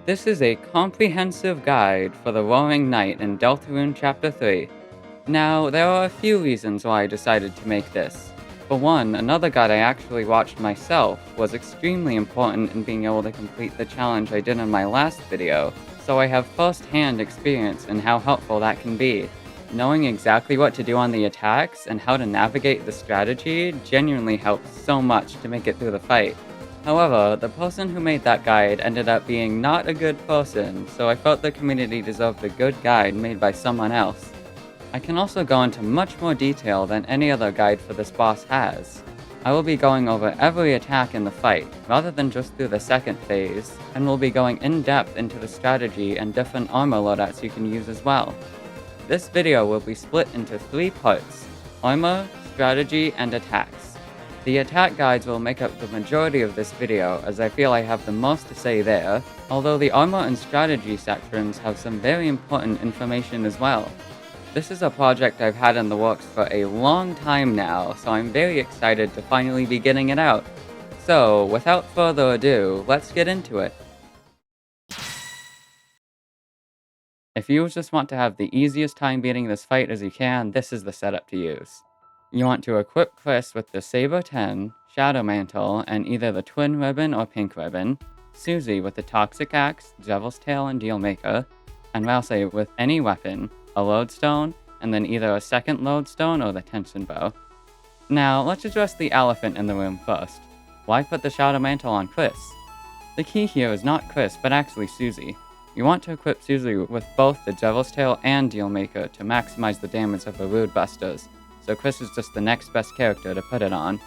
This is a comprehensive guide for the Roaring Knight in Deltarune Chapter 3. Now, there are a few reasons why I decided to make this. For one, another guide I actually watched myself was extremely important in being able to complete the challenge I did in my last video, so I have first-hand experience in how helpful that can be. Knowing exactly what to do on the attacks and how to navigate the strategy genuinely helps so much to make it through the fight. However, the person who made that guide ended up being not a good person, so I felt the community deserved a good guide made by someone else. I can also go into much more detail than any other guide for this boss has. I will be going over every attack in the fight, rather than just through the second phase, and will be going in depth into the strategy and different armor loadouts you can use as well. This video will be split into 3 parts: armor, strategy, and attacks. The attack guides will make up the majority of this video, as I feel I have the most to say there, although the armor and strategy sections have some very important information as well. This is a project I've had in the works for a long time now, so I'm very excited to finally be getting it out. So, without further ado, let's get into it. If you just want to have the easiest time beating this fight as you can, this is the setup to use. You want to equip Chris with the Saber 10, Shadow Mantle, and either the Twin Ribbon or Pink Ribbon, Susie with the Toxic Axe, Devil's Tail, and Dealmaker, and Rousey with any weapon, a Lodestone, and then either a second Lodestone or the Tension Bow. Now, let's address the elephant in the room first. Why put the Shadow Mantle on Chris? The key here is not Chris, but actually Susie. You want to equip Susie with both the Devil's Tail and Dealmaker to maximize the damage of the Rude Busters, so Chris is just the next best character to put it on.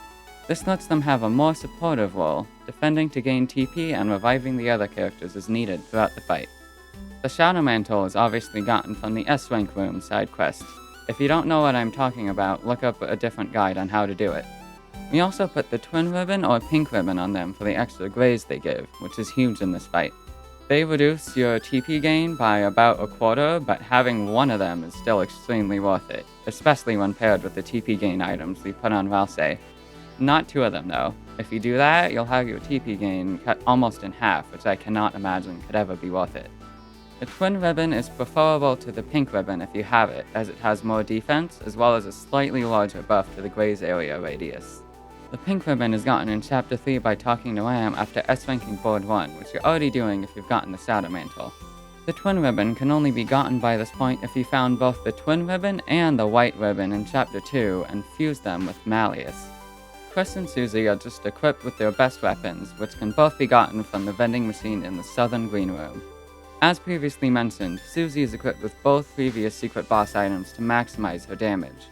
This lets them have a more supportive role, defending to gain TP and reviving the other characters as needed throughout the fight. The Shadow Mantle is obviously gotten from the S-Rank room side quest. If you don't know what I'm talking about, look up a different guide on how to do it. We also put the Twin Ribbon or Pink Ribbon on them for the extra graze they give, which is huge in this fight. They reduce your TP gain by about a quarter, but having one of them is still extremely worth it, especially when paired with the TP gain items we put on Rousey. Not 2 of them though. If you do that, you'll have your TP gain cut almost in half, which I cannot imagine could ever be worth it. The Twin Ribbon is preferable to the Pink Ribbon if you have it, as it has more defense, as well as a slightly larger buff to the graze area radius. The Pink Ribbon is gotten in Chapter 3 by talking to Ram after S-ranking Board 1, which you're already doing if you've gotten the Shadow Mantle. The Twin Ribbon can only be gotten by this point if you found both the Twin Ribbon and the White Ribbon in Chapter 2 and fused them with Malleus. Chris and Susie are just equipped with their best weapons, which can both be gotten from the vending machine in the Southern Green Room. As previously mentioned, Susie is equipped with both previous secret boss items to maximize her damage.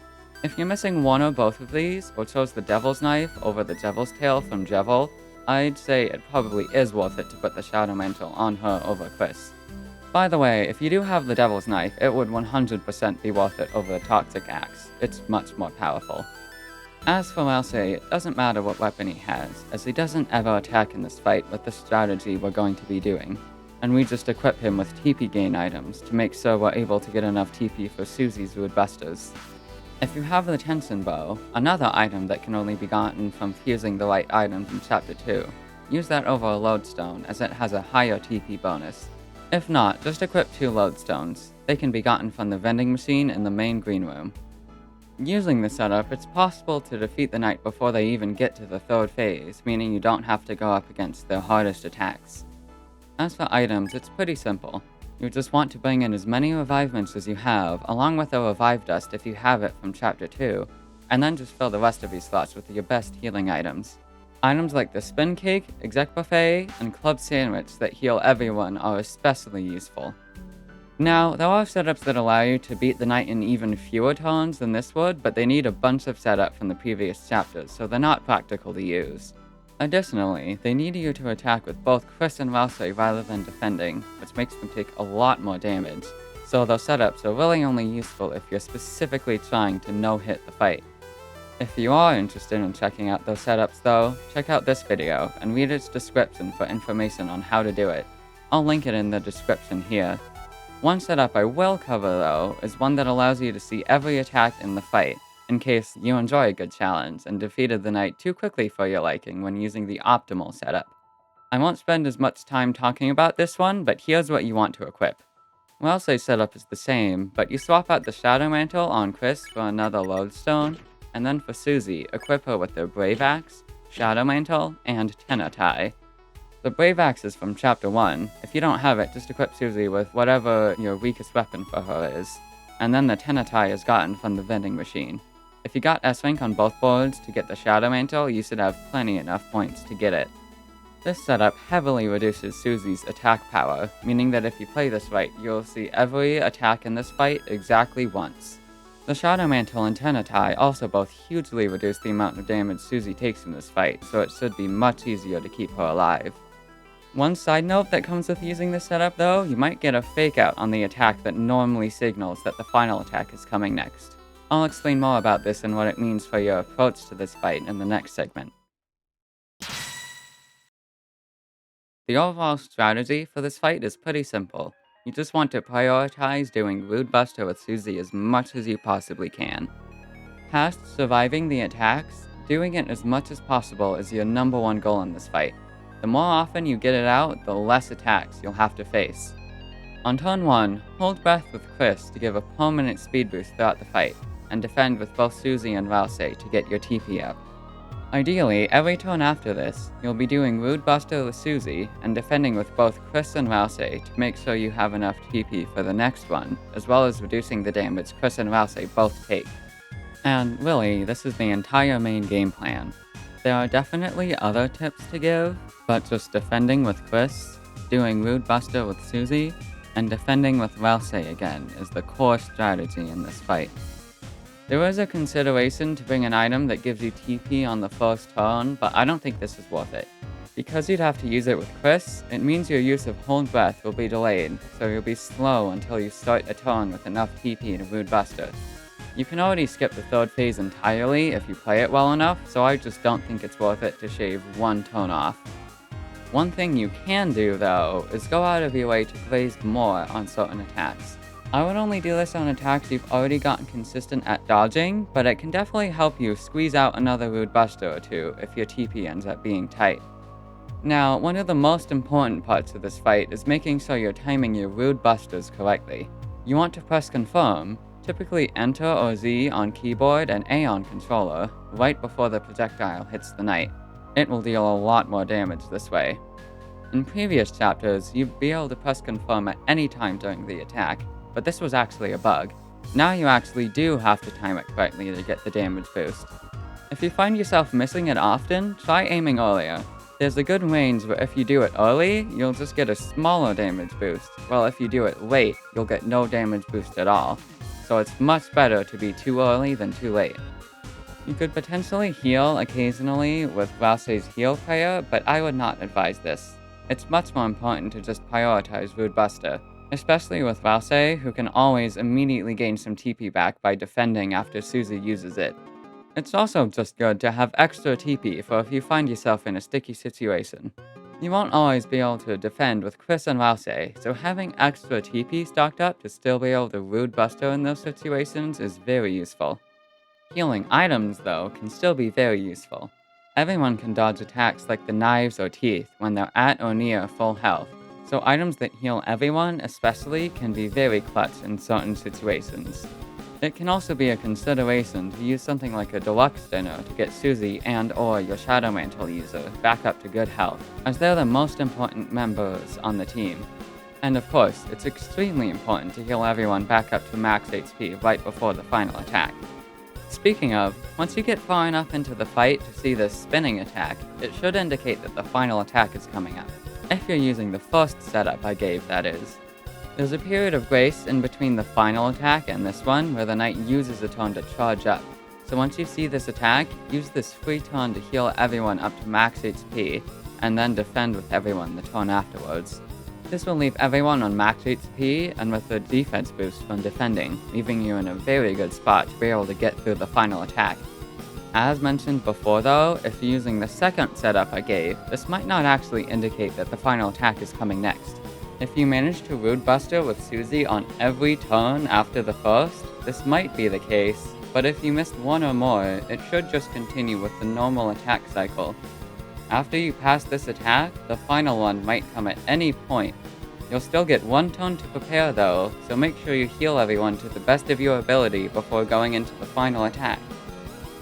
If you're missing one or both of these, or chose the Devil's Knife over the Devil's Tail from Jevil, I'd say it probably is worth it to put the Shadow Mantle on her over Chris. By the way, if you do have the Devil's Knife, it would 100% be worth it over the Toxic Axe. It's much more powerful. As for Rousey, it doesn't matter what weapon he has, as he doesn't ever attack in this fight with the strategy we're going to be doing, and we just equip him with TP gain items to make sure we're able to get enough TP for Susie's Rude Busters. If you have the Tension Bow, another item that can only be gotten from fusing the right items in Chapter 2, use that over a Lodestone as it has a higher TP bonus. If not, just equip 2 Lodestones. They can be gotten from the vending machine in the main green room. Using this setup, it's possible to defeat the knight before they even get to the 3rd phase, meaning you don't have to go up against their hardest attacks. As for items, it's pretty simple. You just want to bring in as many revivements as you have, along with a revive dust if you have it from Chapter 2, and then just fill the rest of your slots with your best healing items. Items like the Spin Cake, Exec Buffet, and Club Sandwich that heal everyone are especially useful. Now, there are setups that allow you to beat the knight in even fewer turns than this would, but they need a bunch of setup from the previous chapters, so they're not practical to use. Additionally, they need you to attack with both Chris and Rousey rather than defending, which makes them take a lot more damage, so those setups are really only useful if you're specifically trying to no-hit the fight. If you are interested in checking out those setups though, check out this video and read its description for information on how to do it. I'll link it in the description here. One setup I will cover though is one that allows you to see every attack in the fight, in case you enjoy a good challenge and defeated the knight too quickly for your liking when using the optimal setup. I won't spend as much time talking about this one, but here's what you want to equip. Wellsay's setup is the same, but you swap out the Shadow Mantle on Chris for another Lodestone, and then for Susie, equip her with the Brave Axe, Shadow Mantle, and Tenatai. The Brave Axe is from Chapter 1. If you don't have it, just equip Susie with whatever your weakest weapon for her is. And then the Tenatai is gotten from the vending machine. If you got S-Rank on both boards to get the Shadow Mantle, you should have plenty enough points to get it. This setup heavily reduces Susie's attack power, meaning that if you play this fight, you'll see every attack in this fight exactly once. The Shadow Mantle and Tenatai also both hugely reduce the amount of damage Susie takes in this fight, so it should be much easier to keep her alive. One side note that comes with using this setup though, you might get a fake out on the attack that normally signals that the final attack is coming next. I'll explain more about this and what it means for your approach to this fight in the next segment. The overall strategy for this fight is pretty simple. You just want to prioritize doing Rude Buster with Susie as much as you possibly can. Past surviving the attacks, doing it as much as possible is your number one goal in this fight. The more often you get it out, the less attacks you'll have to face. On turn 1, hold breath with Chris to give a permanent speed boost throughout the fight, and defend with both Susie and Rousey to get your TP up. Ideally, every turn after this, you'll be doing Rude Buster with Susie and defending with both Chris and Rousey to make sure you have enough TP for the next one, as well as reducing the damage Chris and Rousey both take. And really, this is the entire main game plan. There are definitely other tips to give, but just defending with Chris, doing Rude Buster with Susie, and defending with Rousey again is the core strategy in this fight. There is a consideration to bring an item that gives you TP on the first turn, but I don't think this is worth it. Because you'd have to use it with Chris, it means your use of Hold Breath will be delayed, so you'll be slow until you start a turn with enough TP to Rude Buster. You can already skip the third phase entirely if you play it well enough, so I just don't think it's worth it to shave one turn off. One thing you can do, though, is go out of your way to glaze more on certain attacks. I would only do this on attacks you've already gotten consistent at dodging, but it can definitely help you squeeze out another Rude Buster or two if your TP ends up being tight. Now, one of the most important parts of this fight is making sure you're timing your Rude Busters correctly. You want to press confirm, typically Enter or Z on keyboard and A on controller, right before the projectile hits the knight. It will deal a lot more damage this way. In previous chapters, you'd be able to press confirm at any time during the attack, but this was actually a bug. Now you actually do have to time it correctly to get the damage boost. If you find yourself missing it often, try aiming earlier. There's a good range where if you do it early, you'll just get a smaller damage boost, while if you do it late, you'll get no damage boost at all. So it's much better to be too early than too late. You could potentially heal occasionally with Rousey's heal prayer, but I would not advise this. It's much more important to just prioritize Rude Buster, especially with Rousey, who can always immediately gain some TP back by defending after Susie uses it. It's also just good to have extra TP for if you find yourself in a sticky situation. You won't always be able to defend with Chris and Rousey, so having extra TP stocked up to still be able to Rude Buster in those situations is very useful. Healing items, though, can still be very useful. Everyone can dodge attacks like the knives or teeth when they're at or near full health, so items that heal everyone especially can be very clutch in certain situations. It can also be a consideration to use something like a deluxe dinner to get Susie and or your Shadow Mantle user back up to good health, as they're the most important members on the team. And of course, it's extremely important to heal everyone back up to max HP right before the final attack. Speaking of, once you get far enough into the fight to see this spinning attack, it should indicate that the final attack is coming up. If you're using the first setup I gave, that is. There's a period of grace in between the final attack and this one where the knight uses a turn to charge up. So once you see this attack, use this free turn to heal everyone up to max HP, and then defend with everyone the turn afterwards. This will leave everyone on max HP and with a defense boost from defending, leaving you in a very good spot to be able to get through the final attack. As mentioned before though, if you're using the second setup I gave, this might not actually indicate that the final attack is coming next. If you manage to Rude Buster with Susie on every turn after the first, this might be the case, but if you missed one or more, it should just continue with the normal attack cycle. After you pass this attack, the final one might come at any point. You'll still get one turn to prepare though, so make sure you heal everyone to the best of your ability before going into the final attack.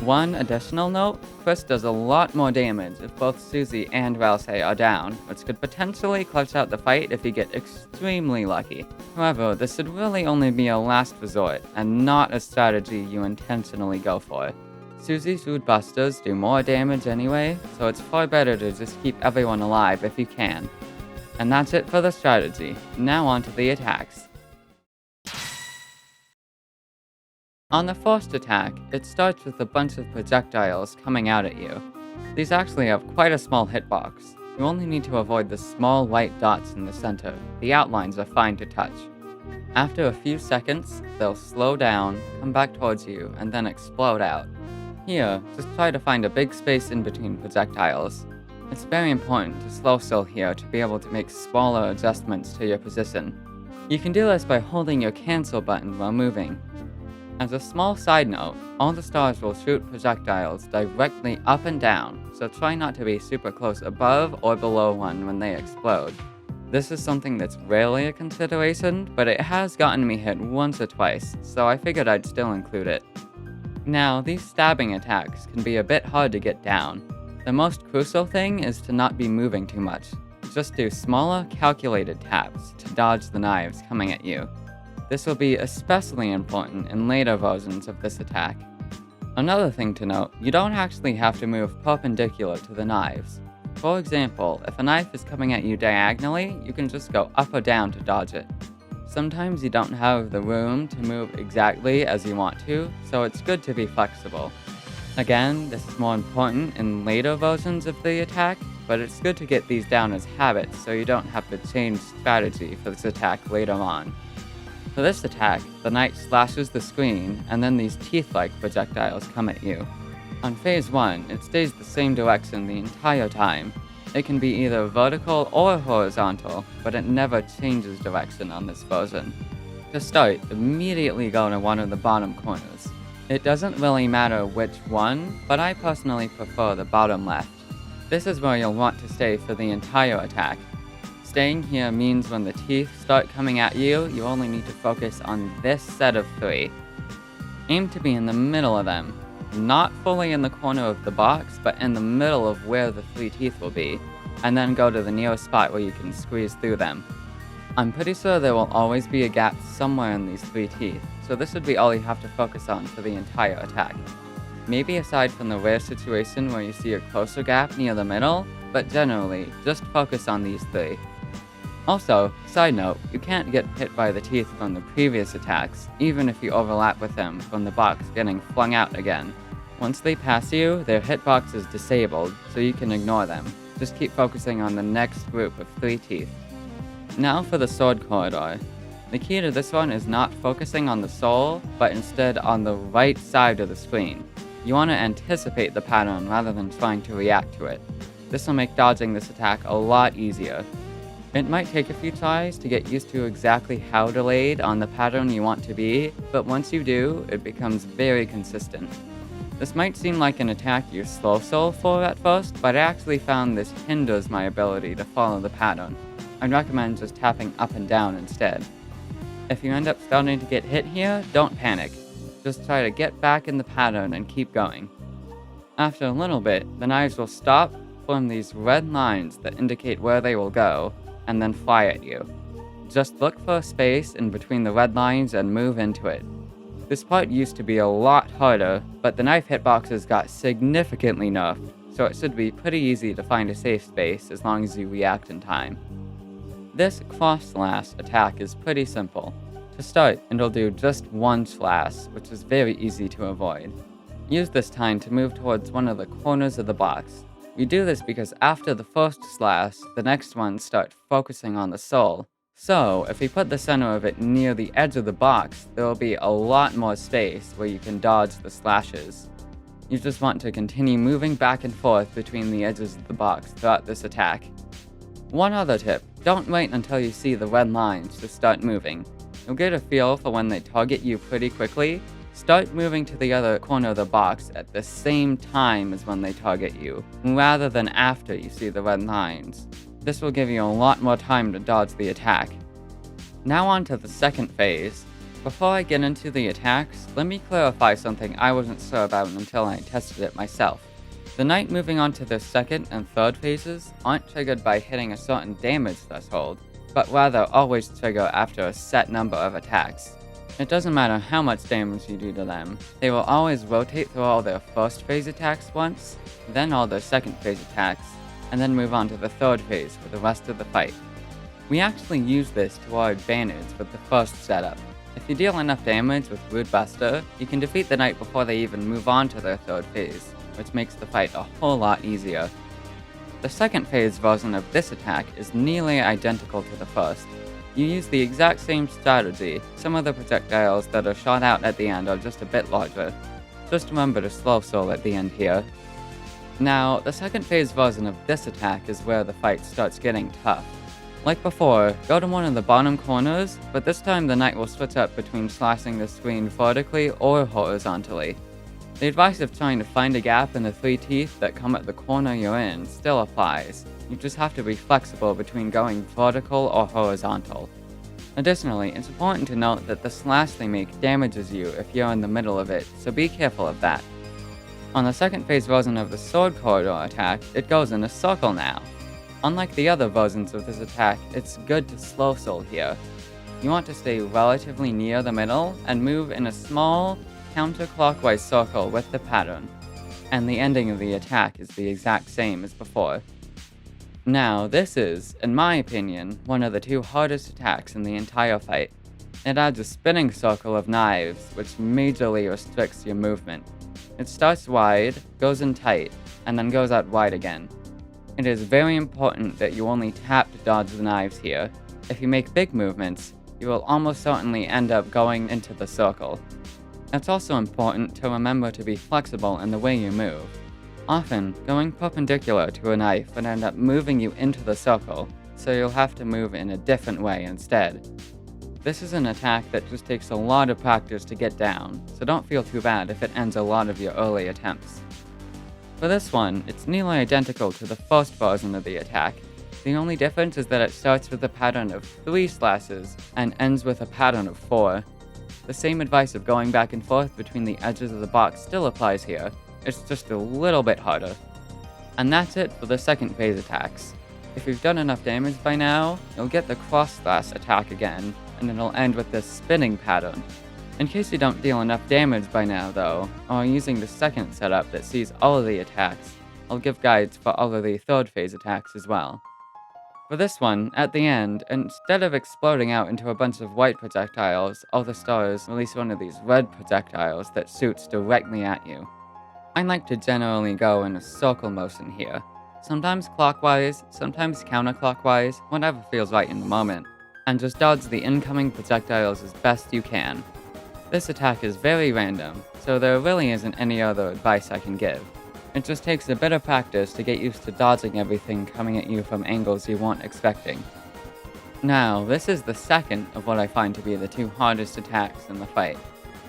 One additional note, Chris does a lot more damage if both Susie and Rouse are down, which could potentially clutch out the fight if you get extremely lucky. However, this should really only be a last resort, and not a strategy you intentionally go for. Susie's Root Busters do more damage anyway, so it's far better to just keep everyone alive if you can. And that's it for the strategy. Now on to the attacks. On the first attack, it starts with a bunch of projectiles coming out at you. These actually have quite a small hitbox. You only need to avoid the small white dots in the center. The outlines are fine to touch. After a few seconds, they'll slow down, come back towards you, and then explode out. Here, just try to find a big space in between projectiles. It's very important to slow still here to be able to make smaller adjustments to your position. You can do this by holding your cancel button while moving. As a small side note, all the stars will shoot projectiles directly up and down, so try not to be super close above or below one when they explode. This is something that's rarely a consideration, but it has gotten me hit once or twice, so I figured I'd still include it. Now, these stabbing attacks can be a bit hard to get down. The most crucial thing is to not be moving too much. Just do smaller, calculated taps to dodge the knives coming at you. This will be especially important in later versions of this attack. Another thing to note, you don't actually have to move perpendicular to the knives. For example, if a knife is coming at you diagonally, you can just go up or down to dodge it. Sometimes you don't have the room to move exactly as you want to, so it's good to be flexible. Again, this is more important in later versions of the attack, but it's good to get these down as habits so you don't have to change strategy for this attack later on. For this attack, the knight slashes the screen, and then these teeth-like projectiles come at you. On phase 1, it stays the same direction the entire time. It can be either vertical or horizontal, but it never changes direction on this version. To start, immediately go to one of the bottom corners. It doesn't really matter which one, but I personally prefer the bottom left. This is where you'll want to stay for the entire attack. Staying here means when the teeth start coming at you, you only need to focus on this set of 3. Aim to be in the middle of them. Not fully in the corner of the box, but in the middle of where the 3 teeth will be, and then go to the nearest spot where you can squeeze through them. I'm pretty sure there will always be a gap somewhere in these 3 teeth, so this would be all you have to focus on for the entire attack. Maybe aside from the rare situation where you see a closer gap near the middle, but generally, just focus on these 3. Also, side note, you can't get hit by the teeth from the previous attacks, even if you overlap with them from the box getting flung out again. Once they pass you, their hitbox is disabled, so you can ignore them. Just keep focusing on the next group of 3 teeth. Now for the sword corridor. The key to this one is not focusing on the soul, but instead on the right side of the screen. You want to anticipate the pattern rather than trying to react to it. This will make dodging this attack a lot easier. It might take a few tries to get used to exactly how delayed on the pattern you want to be, but once you do, it becomes very consistent. This might seem like an attack you slow soul for at first, but I actually found this hinders my ability to follow the pattern. I'd recommend just tapping up and down instead. If you end up starting to get hit here, don't panic. Just try to get back in the pattern and keep going. After a little bit, the knives will stop, form these red lines that indicate where they will go, and then fly at you. Just look for a space in between the red lines and move into it. This part used to be a lot harder, but the knife hitboxes got significantly nerfed, so it should be pretty easy to find a safe space as long as you react in time. This cross slash attack is pretty simple. To start, it'll do just one slash, which is very easy to avoid. Use this time to move towards one of the corners of the box. We do this because after the first slash, the next ones start focusing on the soul. So, if we put the center of it near the edge of the box, there will be a lot more space where you can dodge the slashes. You just want to continue moving back and forth between the edges of the box throughout this attack. One other tip, don't wait until you see the red lines to start moving. You'll get a feel for when they target you pretty quickly, Start moving to the other corner of the box at the same time as when they target you, rather than after you see the red lines. This will give you a lot more time to dodge the attack. Now on to the second phase. Before I get into the attacks, let me clarify something I wasn't sure about until I tested it myself. The knight moving on to the second and third phases aren't triggered by hitting a certain damage threshold, but rather always trigger after a set number of attacks. It doesn't matter how much damage you do to them, they will always rotate through all their first phase attacks once, then all their second phase attacks, and then move on to the third phase for the rest of the fight. We actually use this to our advantage with the first setup. If you deal enough damage with Root Buster, you can defeat the knight before they even move on to their third phase, which makes the fight a whole lot easier. The second phase version of this attack is nearly identical to the first. You use the exact same strategy, some of the projectiles that are shot out at the end are just a bit larger. Just remember to slow soul at the end here. Now, the second phase version of this attack is where the fight starts getting tough. Like before, go to one of the bottom corners, but this time the knight will switch up between slashing the screen vertically or horizontally. The advice of trying to find a gap in the 3 teeth that come at the corner you're in still applies. You just have to be flexible between going vertical or horizontal. Additionally, it's important to note that the slash they make damages you if you're in the middle of it, so be careful of that. On the second phase version of the sword corridor attack, it goes in a circle now. Unlike the other versions of this attack, it's good to slow soul here. You want to stay relatively near the middle and move in a small, counterclockwise circle with the pattern, and the ending of the attack is the exact same as before. Now, this is, in my opinion, one of the 2 hardest attacks in the entire fight. It adds a spinning circle of knives, which majorly restricts your movement. It starts wide, goes in tight, and then goes out wide again. It is very important that you only tap to dodge the knives here. If you make big movements, you will almost certainly end up going into the circle. It's also important to remember to be flexible in the way you move. Often, going perpendicular to a knife would end up moving you into the circle, so you'll have to move in a different way instead. This is an attack that just takes a lot of practice to get down, so don't feel too bad if it ends a lot of your early attempts. For this one, it's nearly identical to the first version of the attack. The only difference is that it starts with a pattern of 3 slashes and ends with a pattern of 4. The same advice of going back and forth between the edges of the box still applies here, it's just a little bit harder. And that's it for the second phase attacks. If you've done enough damage by now, you'll get the cross slash attack again, and it'll end with this spinning pattern. In case you don't deal enough damage by now though, or are using the second setup that sees all of the attacks, I'll give guides for all of the third phase attacks as well. For this one, at the end, instead of exploding out into a bunch of white projectiles, all the stars release one of these red projectiles that shoots directly at you. I like to generally go in a circle motion here. Sometimes clockwise, sometimes counterclockwise, whatever feels right in the moment, and just dodge the incoming projectiles as best you can. This attack is very random, so there really isn't any other advice I can give. It just takes a bit of practice to get used to dodging everything coming at you from angles you weren't expecting. Now, this is the second of what I find to be the 2 hardest attacks in the fight.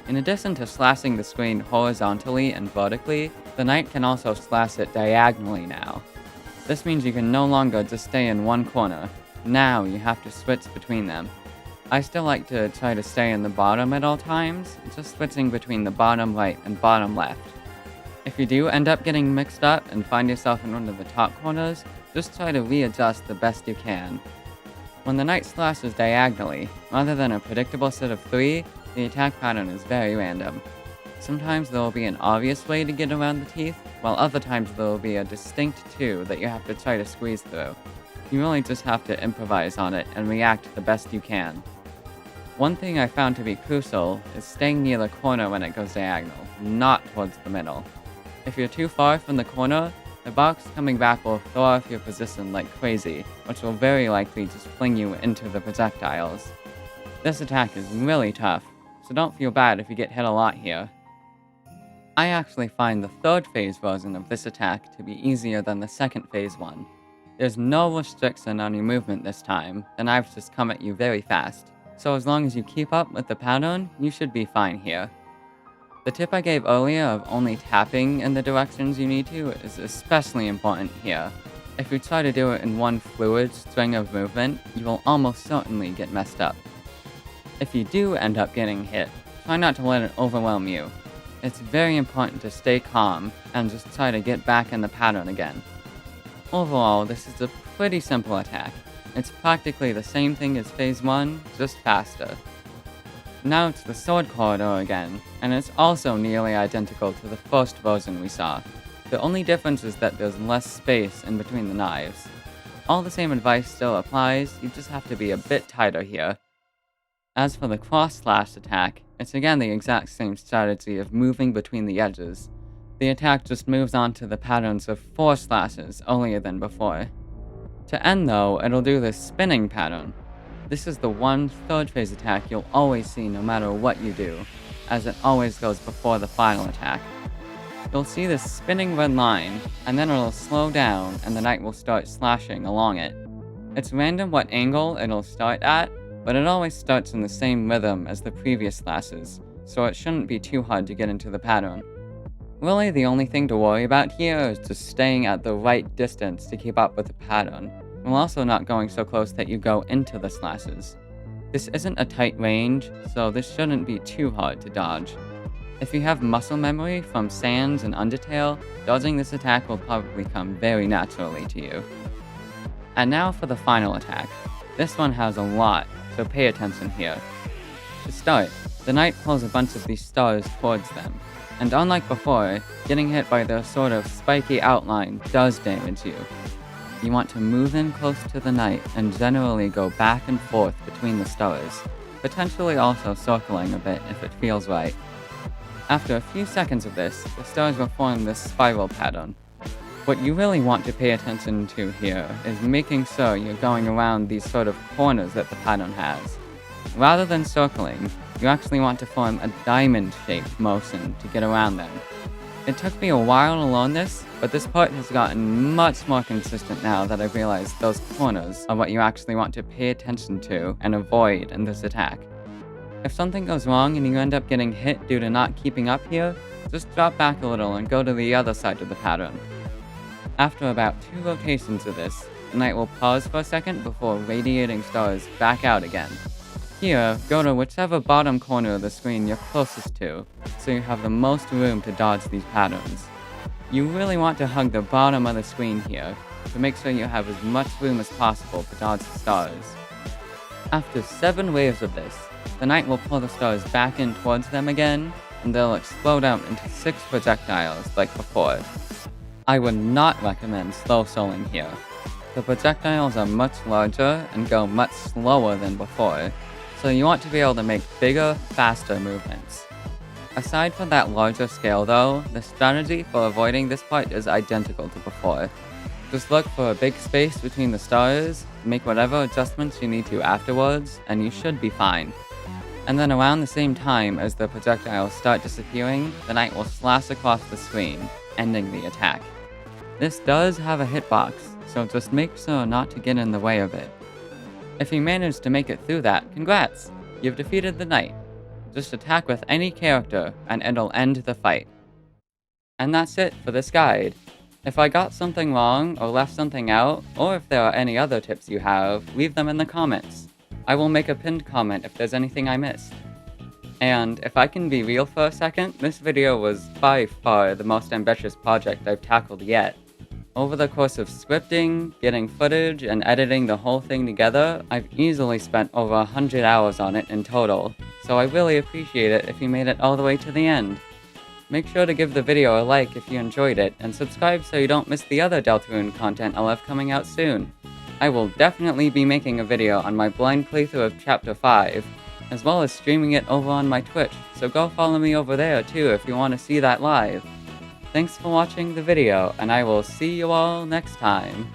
In addition to slashing the screen horizontally and vertically, the knight can also slash it diagonally now. This means you can no longer just stay in one corner. Now you have to switch between them. I still like to try to stay in the bottom at all times, just switching between the bottom right and bottom left. If you do end up getting mixed up and find yourself in one of the top corners, just try to readjust the best you can. When the knight slashes diagonally, rather than a predictable set of 3, the attack pattern is very random. Sometimes there will be an obvious way to get around the teeth, while other times there will be a distinct 2 that you have to try to squeeze through. You really just have to improvise on it and react the best you can. One thing I found to be crucial is staying near the corner when it goes diagonal, not towards the middle. If you're too far from the corner, the box coming back will throw off your position like crazy, which will very likely just fling you into the projectiles. This attack is really tough, so don't feel bad if you get hit a lot here. I actually find the third phase version of this attack to be easier than the second phase one. There's no restriction on your movement this time, the knives just come at you very fast. So as long as you keep up with the pattern, you should be fine here. The tip I gave earlier of only tapping in the directions you need to is especially important here. If you try to do it in one fluid string of movement, you will almost certainly get messed up. If you do end up getting hit, try not to let it overwhelm you. It's very important to stay calm and just try to get back in the pattern again. Overall, this is a pretty simple attack. It's practically the same thing as Phase 1, just faster. Now it's the sword corridor again, and it's also nearly identical to the first version we saw. The only difference is that there's less space in between the knives. All the same advice still applies, you just have to be a bit tighter here. As for the cross slash attack, it's again the exact same strategy of moving between the edges. The attack just moves on to the patterns of 4 slashes earlier than before. To end though, it'll do this spinning pattern. This is the one third phase attack you'll always see no matter what you do, as it always goes before the final attack. You'll see this spinning red line, and then it'll slow down and the knight will start slashing along it. It's random what angle it'll start at, but it always starts in the same rhythm as the previous slashes, so it shouldn't be too hard to get into the pattern. Really, the only thing to worry about here is just staying at the right distance to keep up with the pattern, while also not going so close that you go into the slashes. This isn't a tight range, so this shouldn't be too hard to dodge. If you have muscle memory from Sans and Undertale, dodging this attack will probably come very naturally to you. And now for the final attack. This one has a lot, so pay attention here. To start, the knight pulls a bunch of these stars towards them, and unlike before, getting hit by their sort of spiky outline does damage you. You want to move in close to the knight and generally go back and forth between the stars, potentially also circling a bit if it feels right. After a few seconds of this, the stars will form this spiral pattern. What you really want to pay attention to here is making sure you're going around these sort of corners that the pattern has. Rather than circling, you actually want to form a diamond-shaped motion to get around them. It took me a while to learn this, but this part has gotten much more consistent now that I've realized those corners are what you actually want to pay attention to and avoid in this attack. If something goes wrong and you end up getting hit due to not keeping up here, just drop back a little and go to the other side of the pattern. After about 2 rotations of this, the knight will pause for a second before radiating stars back out again. Here, go to whichever bottom corner of the screen you're closest to, so you have the most room to dodge these patterns. You really want to hug the bottom of the screen here, to make sure you have as much room as possible to dodge the stars. After 7 waves of this, the knight will pull the stars back in towards them again, and they'll explode out into 6 projectiles like before. I would not recommend slow soloing here. The projectiles are much larger and go much slower than before, so you want to be able to make bigger, faster movements. Aside from that larger scale though, the strategy for avoiding this part is identical to before. Just look for a big space between the stars, make whatever adjustments you need to afterwards, and you should be fine. And then around the same time as the projectiles start disappearing, the knight will slash across the screen, ending the attack. This does have a hitbox, so just make sure not to get in the way of it. If you manage to make it through that, congrats! You've defeated the knight. Just attack with any character, and it'll end the fight. And that's it for this guide. If I got something wrong, or left something out, or if there are any other tips you have, leave them in the comments. I will make a pinned comment if there's anything I missed. And if I can be real for a second, this video was by far the most ambitious project I've tackled yet. Over the course of scripting, getting footage, and editing the whole thing together, I've easily spent over 100 hours on it in total, so I really appreciate it if you made it all the way to the end. Make sure to give the video a like if you enjoyed it, and subscribe so you don't miss the other Deltarune content I'll have coming out soon. I will definitely be making a video on my blind playthrough of Chapter 5, as well as streaming it over on my Twitch, so go follow me over there too if you want to see that live. Thanks for watching the video, and I will see you all next time.